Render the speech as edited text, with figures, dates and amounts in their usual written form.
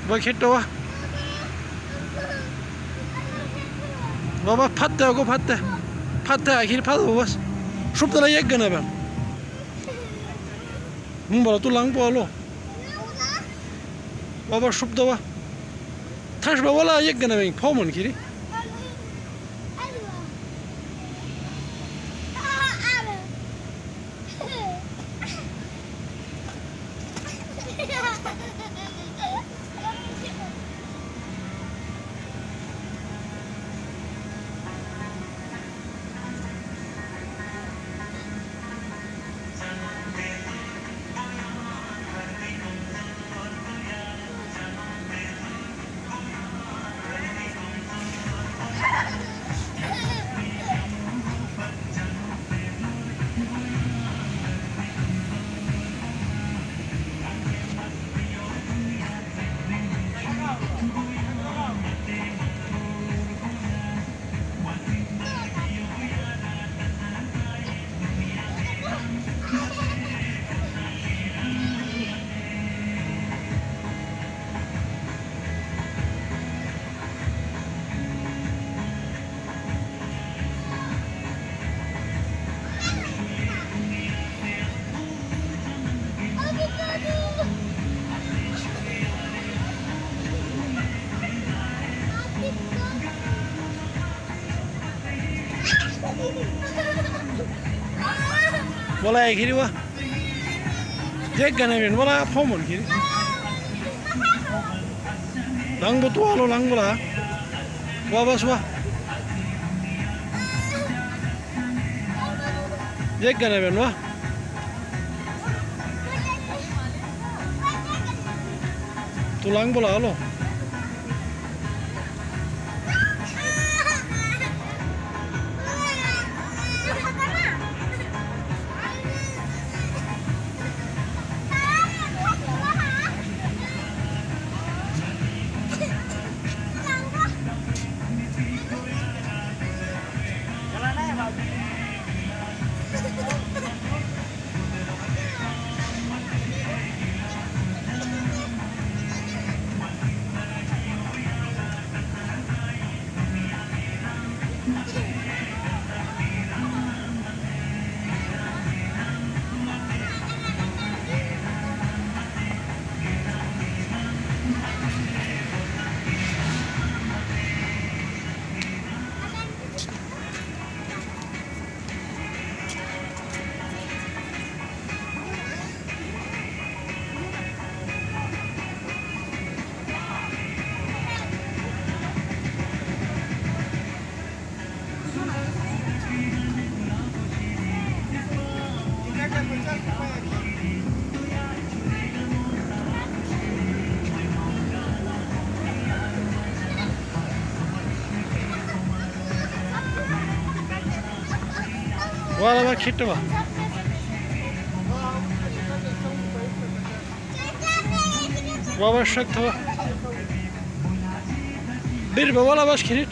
Bak hitta va. Baba patta go patta. Patta akhir pal bas. Şup tala yek gana ben. Mun bala tulang po alo. Baba şup da va. Taş ba wala yek gana ben pomon kiri. Wala kiri wa. Jek gana ben wala pomon kiri. Lang butu alo lang wala. Wa bas wa. Jek gana ben wa. Tulang bola alo. Wala bak hitta va. Baba şak tava. Bir be wala baş kirit.